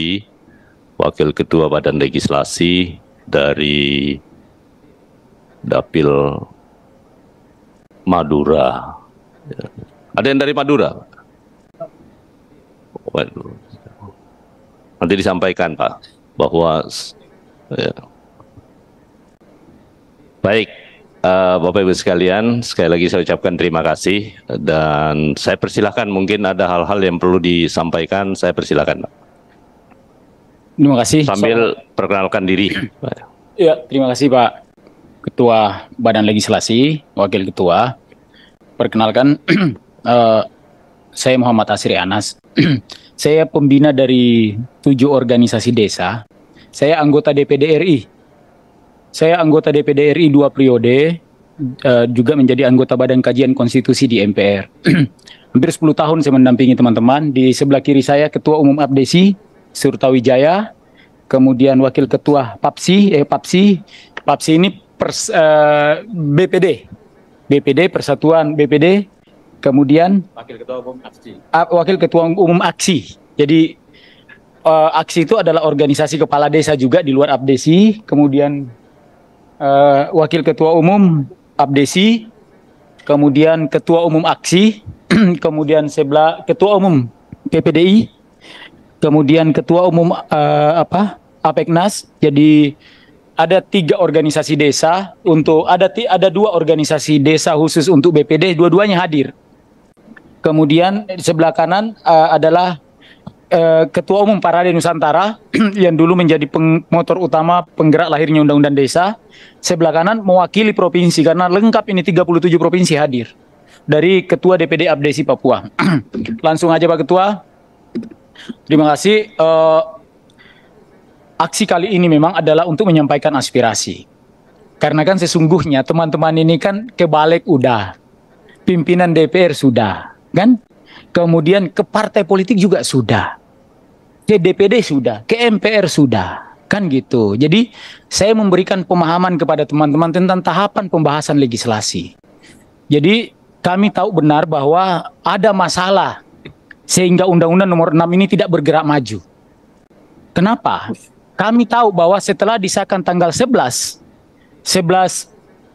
Juli, Wakil Ketua Badan Legislasi dari Dapil Madura. Ada yang dari Madura? Waduh. Nanti disampaikan Pak bahwa ya. Baik, Bapak Ibu sekalian, sekali lagi saya ucapkan terima kasih dan saya persilahkan, mungkin ada hal-hal yang perlu disampaikan, saya persilahkan Pak. Terima kasih. Sambil perkenalkan diri. Ya, terima kasih Pak Ketua Badan Legislasi, Wakil Ketua. Perkenalkan, saya Muhammad Asri Anas. Saya pembina dari 7 organisasi desa. Saya anggota DPD RI. Saya anggota DPD RI 2 periode, juga menjadi anggota Badan Kajian Konstitusi di MPR. Hampir 10 tahun saya mendampingi teman-teman. Di sebelah kiri saya Ketua Umum Abdesi, Surtawijaya, kemudian Wakil Ketua PAPSI ini BPD Persatuan BPD, kemudian Wakil Ketua Umum Aksi. Jadi Aksi itu adalah organisasi kepala desa juga di luar Abdesi, kemudian Wakil Ketua Umum Abdesi, kemudian Ketua Umum Aksi, kemudian sebelah Ketua Umum PPDI, kemudian Ketua Umum APEKNAS. Jadi ada 3 organisasi desa, ada 2 organisasi desa khusus untuk BPD, dua-duanya hadir. Kemudian di sebelah kanan adalah Ketua Umum Parade Nusantara yang dulu menjadi motor utama penggerak lahirnya Undang-Undang Desa. Sebelah kanan mewakili provinsi, karena lengkap ini 37 provinsi hadir, dari Ketua DPD Abdesi Papua. Langsung aja Pak Ketua. Terima kasih. Aksi kali ini memang adalah untuk menyampaikan aspirasi. Karena kan sesungguhnya teman-teman ini kan ke balik udah, pimpinan DPR sudah, kan? Kemudian ke partai politik juga sudah, ke DPD sudah, ke MPR sudah, kan gitu. Jadi saya memberikan pemahaman kepada teman-teman tentang tahapan pembahasan legislasi. Jadi kami tahu benar bahwa ada masalah sehingga Undang-Undang Nomor 6 ini tidak bergerak maju. Kenapa? Kami tahu bahwa setelah disahkan tanggal 11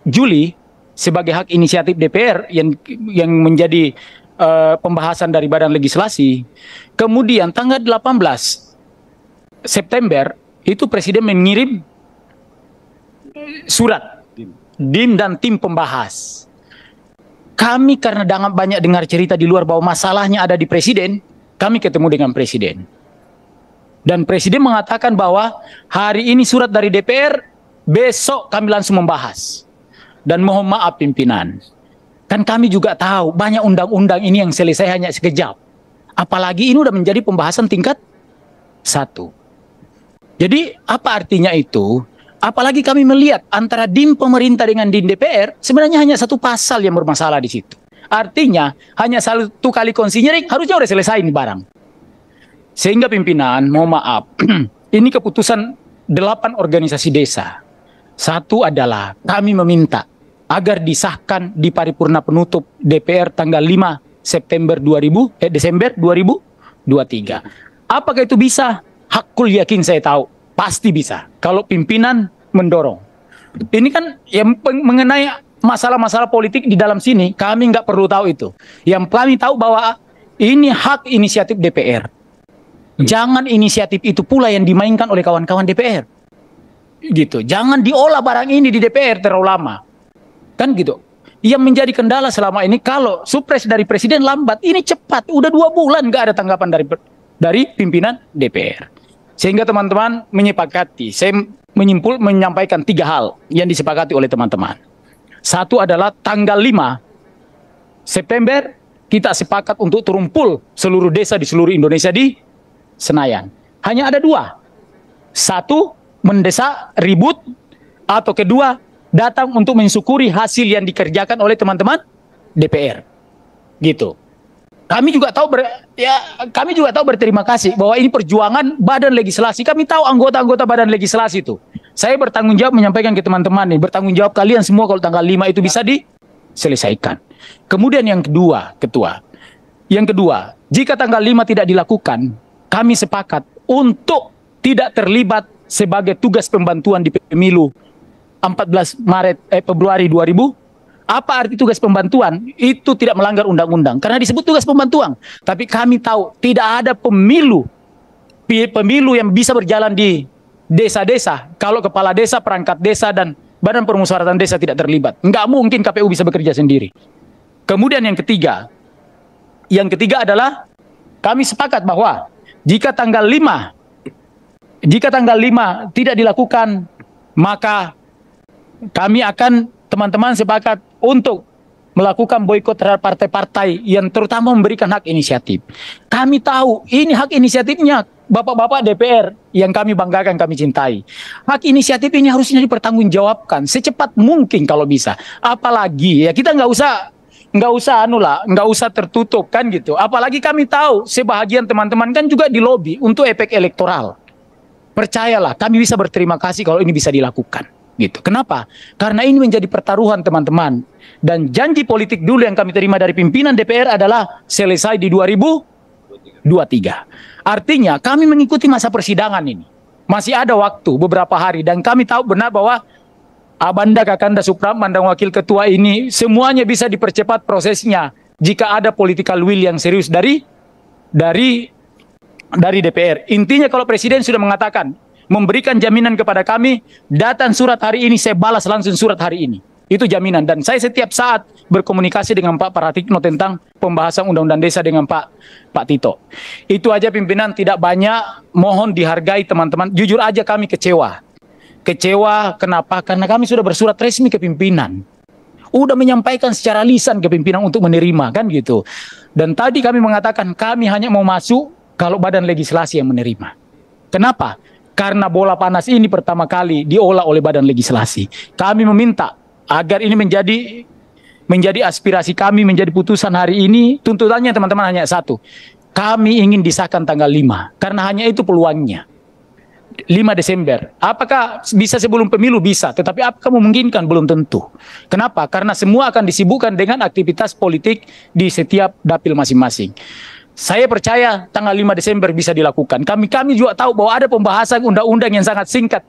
Juli sebagai hak inisiatif DPR yang menjadi pembahasan dari Badan Legislasi, kemudian tanggal 18 September itu Presiden mengirim surat DIM dan tim pembahas. Kami karena banyak dengar cerita di luar bahwa masalahnya ada di Presiden, kami ketemu dengan Presiden. Dan Presiden mengatakan bahwa hari ini surat dari DPR, besok kami langsung membahas. Dan mohon maaf pimpinan, kan kami juga tahu banyak undang-undang ini yang selesai hanya sekejap. Apalagi ini udah menjadi pembahasan tingkat 1. Jadi apa artinya itu? Apalagi kami melihat antara DIM pemerintah dengan DIM DPR, sebenarnya hanya 1 pasal yang bermasalah di situ. Artinya hanya 1 kali konsinyering harusnya udah selesai ini barang. Sehingga pimpinan, mohon maaf, ini keputusan 8 organisasi desa. 1 adalah kami meminta agar disahkan di paripurna penutup DPR tanggal 5 Desember 2023. Apakah itu bisa? Hakul yakin saya tahu, pasti bisa. Kalau pimpinan mendorong. Ini kan yang mengenai masalah-masalah politik di dalam sini, kami nggak perlu tahu itu. Yang kami tahu bahwa ini hak inisiatif DPR. Jangan inisiatif itu pula yang dimainkan oleh kawan-kawan DPR. Gitu. Jangan diolah barang ini di DPR terlalu lama. Kan gitu. Yang menjadi kendala selama ini kalau supres dari Presiden lambat, ini cepat. Udah 2 bulan nggak ada tanggapan dari pimpinan DPR. Sehingga teman-teman menyepakati, saya menyampaikan 3 hal yang disepakati oleh teman-teman. 1 adalah tanggal 5 September kita sepakat untuk terumpul seluruh desa di seluruh Indonesia di Senayan. Hanya ada 2. 1, mendesak ribut, atau kedua, datang untuk mensyukuri hasil yang dikerjakan oleh teman-teman DPR. Gitu. Kami juga tahu berterima kasih bahwa ini perjuangan Badan Legislasi. Kami tahu anggota-anggota Badan Legislasi itu. Saya bertanggung jawab menyampaikan ke teman-teman nih, bertanggung jawab kalian semua kalau tanggal 5 itu bisa diselesaikan. Kemudian yang kedua, Ketua. Yang kedua, jika tanggal 5 tidak dilakukan, kami sepakat untuk tidak terlibat sebagai tugas pembantuan di pemilu 14 Februari 2000. Apa arti tugas pembantuan? Itu tidak melanggar undang-undang karena disebut tugas pembantuan. Tapi kami tahu tidak ada pemilu yang bisa berjalan di desa-desa kalau kepala desa, perangkat desa, dan badan permusyawaratan desa tidak terlibat. Nggak mungkin KPU bisa bekerja sendiri. Kemudian yang ketiga adalah kami sepakat bahwa jika tanggal 5 tidak dilakukan, maka kami akan, teman-teman sepakat untuk melakukan boikot terhadap partai-partai yang terutama memberikan hak inisiatif. Kami tahu ini hak inisiatifnya Bapak-bapak DPR yang kami banggakan, kami cintai. Hak inisiatif ini harusnya dipertanggungjawabkan secepat mungkin kalau bisa. Apalagi ya kita nggak usah tertutup kan gitu. Apalagi kami tahu sebahagian teman-teman kan juga dilobi untuk efek elektoral. Percayalah, kami bisa berterima kasih kalau ini bisa dilakukan. Gitu. Kenapa? Karena ini menjadi pertaruhan teman-teman. Dan janji politik dulu yang kami terima dari pimpinan DPR adalah selesai di 2023. Artinya kami mengikuti masa persidangan ini. Masih ada waktu beberapa hari dan kami tahu benar bahwa Abanda, Kakanda, Supratman, dan Wakil Ketua ini semuanya bisa dipercepat prosesnya jika ada political will yang serius dari DPR. Intinya kalau Presiden sudah mengatakan memberikan jaminan kepada kami, datang surat hari ini, saya balas langsung surat hari ini. Itu jaminan. Dan saya setiap saat berkomunikasi dengan Pak Pratikno tentang pembahasan Undang-Undang Desa dengan Pak Tito. Itu aja pimpinan, tidak banyak, mohon dihargai teman-teman. Jujur aja kami kecewa. Kecewa kenapa? Karena kami sudah bersurat resmi ke pimpinan. Udah menyampaikan secara lisan ke pimpinan untuk menerima, kan gitu. Dan tadi kami mengatakan kami hanya mau masuk kalau badan legislasi yang menerima. Kenapa? Karena bola panas ini pertama kali diolah oleh badan legislasi. Kami meminta agar ini menjadi aspirasi kami, menjadi putusan hari ini. Tuntutannya teman-teman hanya satu. Kami ingin disahkan tanggal 5. Karena hanya itu peluangnya. 5 Desember. Apakah bisa sebelum pemilu? Bisa. Tetapi apakah memungkinkan? Belum tentu. Kenapa? Karena semua akan disibukkan dengan aktivitas politik di setiap dapil masing-masing. Saya percaya tanggal 5 Desember bisa dilakukan. Kami juga tahu bahwa ada pembahasan undang-undang yang sangat singkat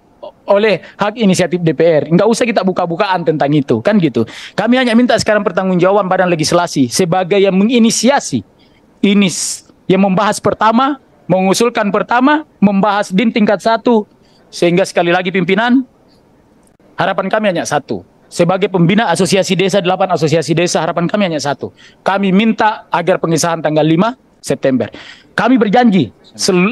oleh hak inisiatif DPR. Nggak usah kita buka-bukaan tentang itu, kan gitu. Kami hanya minta sekarang pertanggungjawaban badan legislasi sebagai yang menginisiasi ini, yang membahas pertama, mengusulkan pertama, membahas DIN tingkat 1. Sehingga sekali lagi pimpinan, harapan kami hanya satu. Sebagai pembina asosiasi desa, 8 asosiasi desa, harapan kami hanya satu. Kami minta agar pengesahan tanggal 5 September. Kami berjanji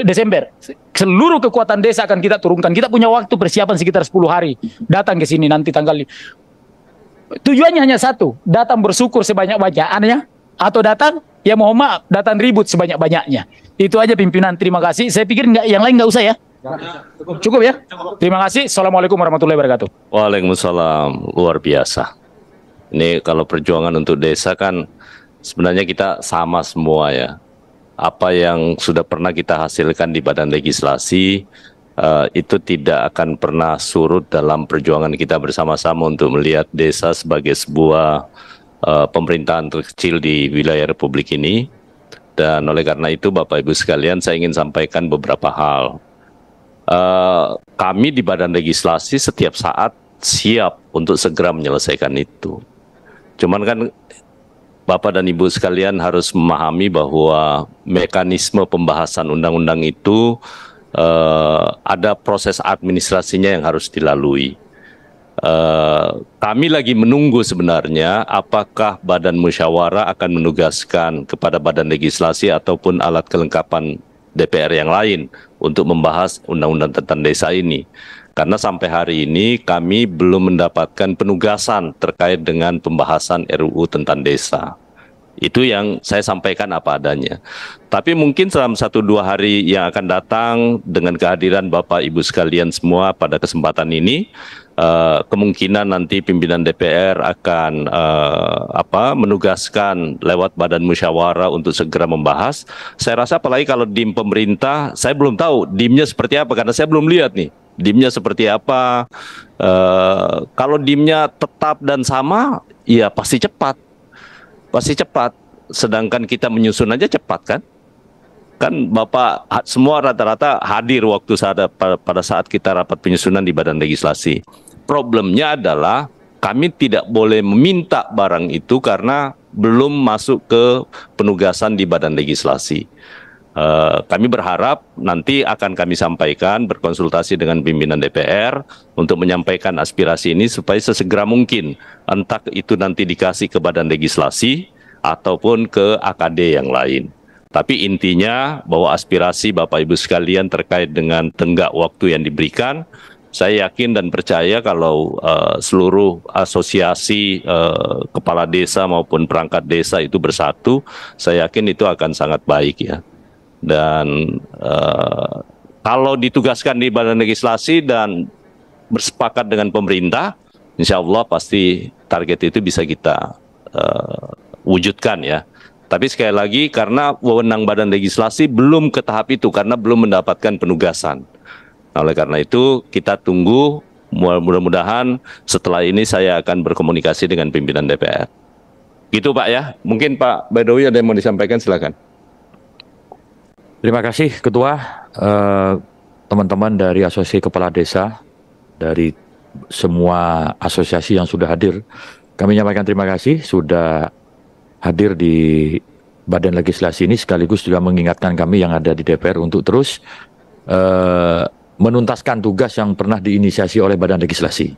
Desember seluruh kekuatan desa akan kita turunkan. Kita punya waktu persiapan sekitar 10 hari. Datang ke sini nanti tanggal 5. Tujuannya hanya satu, datang bersyukur sebanyak-banyaknya, atau datang, ya mohon maaf, datang ribut sebanyak-banyaknya. Itu aja pimpinan, terima kasih. Saya pikir yang lain nggak usah ya. Cukup ya. Terima kasih. Assalamualaikum warahmatullahi wabarakatuh. Waalaikumsalam. Luar biasa. Ini kalau perjuangan untuk desa kan sebenarnya kita sama semua ya. Apa yang sudah pernah kita hasilkan di badan legislasi itu tidak akan pernah surut dalam perjuangan kita bersama-sama untuk melihat desa sebagai sebuah pemerintahan terkecil di wilayah Republik ini. Dan oleh karena itu Bapak Ibu sekalian, saya ingin sampaikan beberapa hal. Kami di badan legislasi setiap saat siap untuk segera menyelesaikan itu. Cuman kan Bapak dan Ibu sekalian harus memahami bahwa mekanisme pembahasan undang-undang itu ada proses administrasinya yang harus dilalui. Kami lagi menunggu sebenarnya apakah Badan Musyawarah akan menugaskan kepada Badan Legislasi ataupun alat kelengkapan DPR yang lain untuk membahas undang-undang tentang desa ini. Karena sampai hari ini kami belum mendapatkan penugasan terkait dengan pembahasan RUU tentang desa. Itu yang saya sampaikan apa adanya. Tapi mungkin dalam 1-2 hari yang akan datang dengan kehadiran Bapak Ibu sekalian semua pada kesempatan ini, kemungkinan nanti pimpinan DPR akan menugaskan lewat Badan Musyawarah untuk segera membahas. Saya rasa apalagi kalau DIM pemerintah, saya belum tahu DIM-nya seperti apa karena saya belum lihat nih. DIM-nya seperti apa? Kalau DIM-nya tetap dan sama, ya pasti cepat. Pasti cepat. Sedangkan kita menyusun aja cepat kan? Kan Bapak semua rata-rata hadir waktu pada saat kita rapat penyusunan di Badan Legislasi. Problemnya adalah kami tidak boleh meminta barang itu karena belum masuk ke penugasan di Badan Legislasi. Kami berharap nanti akan kami sampaikan berkonsultasi dengan pimpinan DPR untuk menyampaikan aspirasi ini supaya sesegera mungkin, entah itu nanti dikasih ke Badan Legislasi ataupun ke AKD yang lain. Tapi intinya bahwa aspirasi Bapak Ibu sekalian terkait dengan tenggak waktu yang diberikan, saya yakin dan percaya kalau seluruh asosiasi kepala desa maupun perangkat desa itu bersatu, saya yakin itu akan sangat baik ya. Dan kalau ditugaskan di Badan Legislasi dan bersepakat dengan pemerintah, insya Allah pasti target itu bisa kita wujudkan ya. Tapi sekali lagi karena wewenang Badan Legislasi belum ke tahap itu karena belum mendapatkan penugasan. Oleh karena itu kita tunggu, mudah-mudahan setelah ini saya akan berkomunikasi dengan pimpinan DPR. Gitu Pak ya. Mungkin Pak Baidowi ada yang mau disampaikan, silakan. Terima kasih Ketua, teman-teman dari Asosiasi Kepala Desa, dari semua asosiasi yang sudah hadir. Kami menyampaikan terima kasih sudah hadir di Badan Legislasi ini, sekaligus juga mengingatkan kami yang ada di DPR untuk terus menuntaskan tugas yang pernah diinisiasi oleh Badan Legislasi.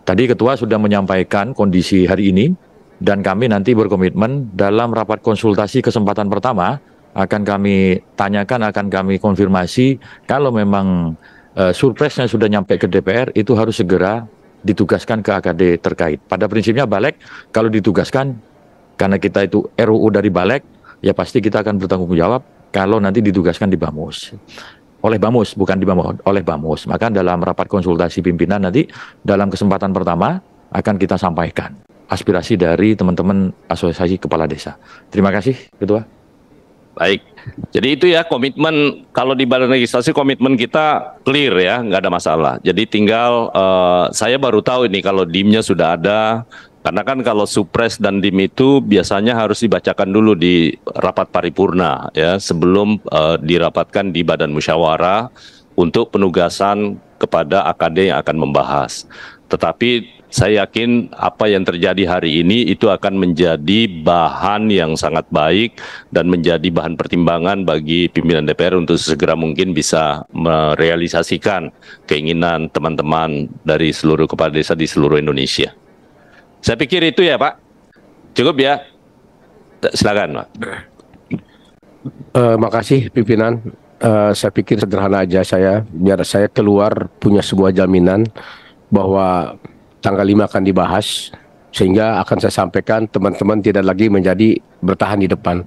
Tadi Ketua sudah menyampaikan kondisi hari ini, dan kami nanti berkomitmen dalam rapat konsultasi kesempatan pertama akan kami tanyakan, akan kami konfirmasi kalau memang surpresnya sudah nyampe ke DPR, itu harus segera ditugaskan ke AKD terkait. Pada prinsipnya Balek kalau ditugaskan, karena kita itu RUU dari Balek, ya pasti kita akan bertanggung jawab kalau nanti ditugaskan di Bamus. Oleh Bamus, bukan di Bamus, oleh Bamus. Maka dalam rapat konsultasi pimpinan nanti, dalam kesempatan pertama, akan kita sampaikan aspirasi dari teman-teman asosiasi kepala desa. Terima kasih, Ketua. Baik, jadi itu ya komitmen, kalau di Badan Legislasi komitmen kita clear ya, nggak ada masalah. Jadi tinggal saya baru tahu ini kalau DIM-nya sudah ada, karena kan kalau supres dan DIM itu biasanya harus dibacakan dulu di rapat paripurna ya, sebelum dirapatkan di Badan Musyawarah untuk penugasan kepada AKD yang akan membahas. Tetapi saya yakin apa yang terjadi hari ini itu akan menjadi bahan yang sangat baik dan menjadi bahan pertimbangan bagi pimpinan DPR untuk segera mungkin bisa merealisasikan keinginan teman-teman dari seluruh kepala desa di seluruh Indonesia. Saya pikir itu ya Pak. Cukup ya? Silakan Pak. Makasih pimpinan. Saya pikir sederhana aja biar saya keluar punya sebuah jaminan bahwa tanggal 5 akan dibahas, sehingga akan saya sampaikan teman-teman tidak lagi menjadi bertahan di depan.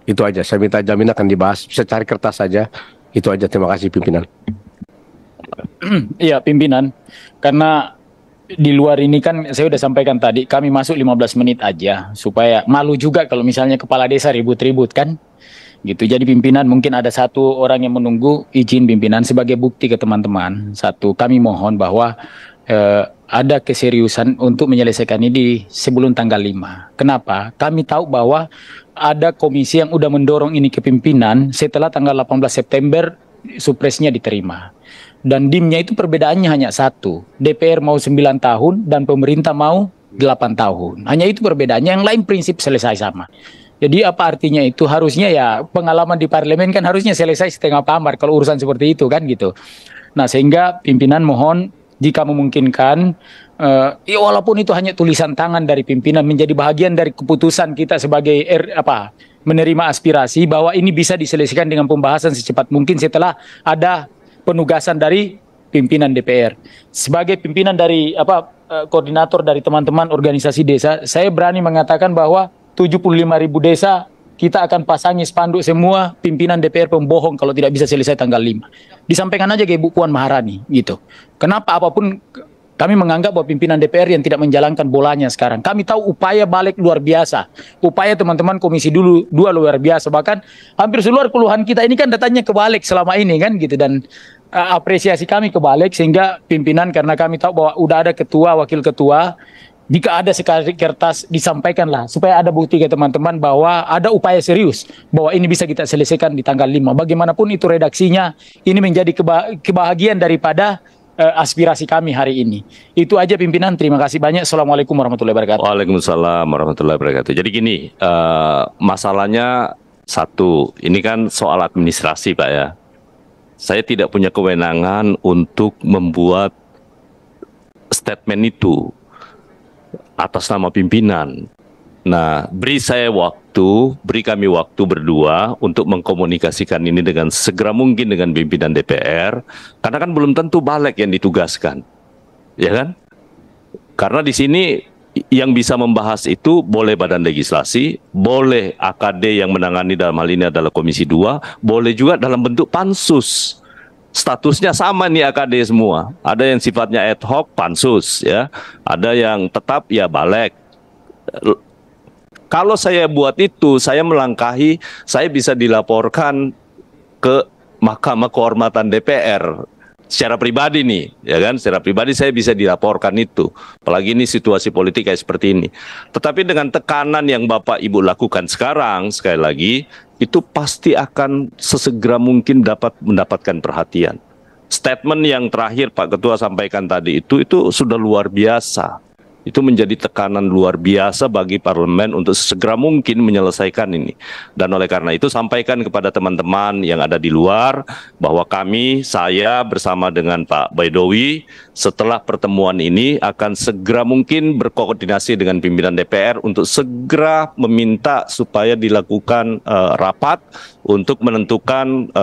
Itu aja, saya minta jaminan akan dibahas, bisa cari kertas saja. Itu aja, terima kasih pimpinan. Iya pimpinan, karena di luar ini kan saya sudah sampaikan tadi, kami masuk 15 menit aja, supaya malu juga kalau misalnya kepala desa ribut-ribut kan. Gitu. Jadi pimpinan mungkin ada satu orang yang menunggu, izin pimpinan sebagai bukti ke teman-teman. Satu, kami mohon bahwa ada keseriusan untuk menyelesaikan ini sebelum tanggal 5. Kenapa? Kami tahu bahwa ada komisi yang udah mendorong ini ke pimpinan setelah tanggal 18 September supresnya diterima. Dan DIM-nya itu perbedaannya hanya satu. DPR mau 9 tahun dan pemerintah mau 8 tahun. Hanya itu perbedaannya, yang lain prinsip selesai sama. Jadi apa artinya itu? Harusnya ya pengalaman di parlemen kan harusnya selesai setengah kamar kalau urusan seperti itu kan gitu. Nah sehingga pimpinan mohon jika memungkinkan, ya walaupun itu hanya tulisan tangan dari pimpinan menjadi bahagian dari keputusan kita sebagai menerima aspirasi bahwa ini bisa diselesaikan dengan pembahasan secepat mungkin setelah ada penugasan dari pimpinan DPR. Sebagai pimpinan dari koordinator dari teman-teman organisasi desa, saya berani mengatakan bahwa 75.000 desa kita akan pasangi spanduk semua pimpinan DPR pembohong kalau tidak bisa selesai tanggal 5. Disampaikan aja ke Ibu Puan Maharani gitu. Kenapa apapun kami menganggap bahwa pimpinan DPR yang tidak menjalankan bolanya sekarang. Kami tahu upaya Balek luar biasa. Upaya teman-teman Komisi 2 luar biasa. Bahkan hampir seluruh keluhan kita ini kan datanya ke Balek selama ini kan gitu. Dan apresiasi kami ke Balek sehingga pimpinan, karena kami tahu bahwa udah ada ketua, wakil ketua, Jika ada sekali kertas, disampaikanlah supaya ada bukti ke teman-teman bahwa ada upaya serius bahwa ini bisa kita selesaikan di tanggal 5. Bagaimanapun itu redaksinya, ini menjadi kebahagiaan daripada aspirasi kami hari ini. Itu aja pimpinan, terima kasih banyak. Assalamualaikum warahmatullahi wabarakatuh. Waalaikumsalam warahmatullahi wabarakatuh. Jadi gini, masalahnya satu, ini kan soal administrasi Pak ya. Saya tidak punya kewenangan untuk membuat statement itu atas nama pimpinan. Nah, beri kami waktu berdua untuk mengkomunikasikan ini dengan segera mungkin dengan pimpinan DPR, karena kan belum tentu balik yang ditugaskan, ya kan? Karena di sini yang bisa membahas itu boleh badan legislasi, boleh AKD yang menangani dalam hal ini adalah Komisi 2, boleh juga dalam bentuk pansus. Statusnya sama nih AKD semua. Ada yang sifatnya ad hoc, pansus ya. Ada yang tetap ya balik. Kalau saya buat itu, saya melangkahi, saya bisa dilaporkan ke Mahkamah Kehormatan DPR. Secara pribadi nih, ya kan? Secara pribadi saya bisa dilaporkan itu. Apalagi ini situasi politik kayak seperti ini. Tetapi dengan tekanan yang Bapak Ibu lakukan sekarang, sekali lagi, itu pasti akan sesegera mungkin dapat mendapatkan perhatian. Statement yang terakhir Pak Ketua sampaikan tadi itu sudah luar biasa. Itu menjadi tekanan luar biasa bagi parlemen untuk segera mungkin menyelesaikan ini. Dan oleh karena itu sampaikan kepada teman-teman yang ada di luar bahwa saya bersama dengan Pak Baidowi setelah pertemuan ini akan segera mungkin berkoordinasi dengan pimpinan DPR untuk segera meminta supaya dilakukan rapat untuk menentukan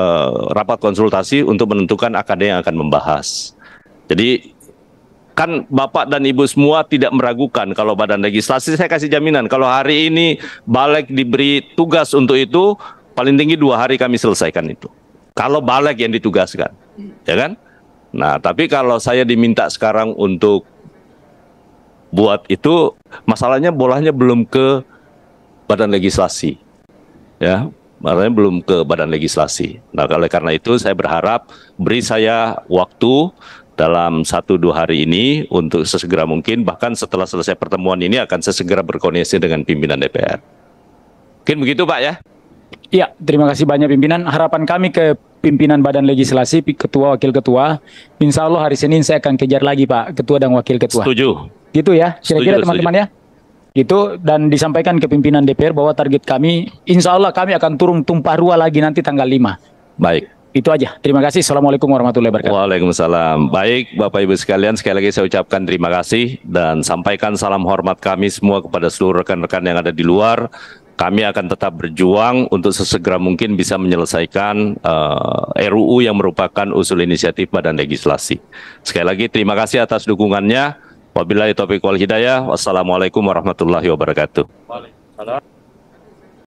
rapat konsultasi untuk menentukan AKD yang akan membahas. Jadi kan Bapak dan Ibu semua tidak meragukan kalau badan legislasi, saya kasih jaminan kalau hari ini balik diberi tugas untuk itu, paling tinggi 2 hari kami selesaikan itu. Kalau balik yang ditugaskan, ya kan? Nah, tapi kalau saya diminta sekarang untuk buat itu, masalahnya bolanya belum ke badan legislasi, ya. Makanya belum ke badan legislasi. Nah, oleh karena itu saya berharap beri saya waktu dalam 1-2 hari ini untuk sesegera mungkin, bahkan setelah selesai pertemuan ini akan sesegera berkoordinasi dengan pimpinan DPR. Mungkin begitu Pak ya? Iya, terima kasih banyak pimpinan. Harapan kami ke pimpinan badan legislasi, ketua, wakil ketua, insya Allah hari Senin saya akan kejar lagi Pak Ketua dan wakil ketua. Setuju. Gitu ya, kira-kira teman-teman ya? Gitu, dan disampaikan ke pimpinan DPR bahwa target kami, insya Allah kami akan turun tumpah ruah lagi nanti tanggal 5. Baik. Itu aja. Terima kasih. Assalamualaikum warahmatullahi wabarakatuh. Waalaikumsalam. Baik, Bapak Ibu sekalian, sekali lagi saya ucapkan terima kasih dan sampaikan salam hormat kami semua kepada seluruh rekan-rekan yang ada di luar. Kami akan tetap berjuang untuk sesegera mungkin bisa menyelesaikan RUU yang merupakan usul inisiatif Badan Legislasi. Sekali lagi terima kasih atas dukungannya. Wabillahi taufiq wal hidayah. Wassalamualaikum warahmatullahi wabarakatuh. Waalaikumsalam.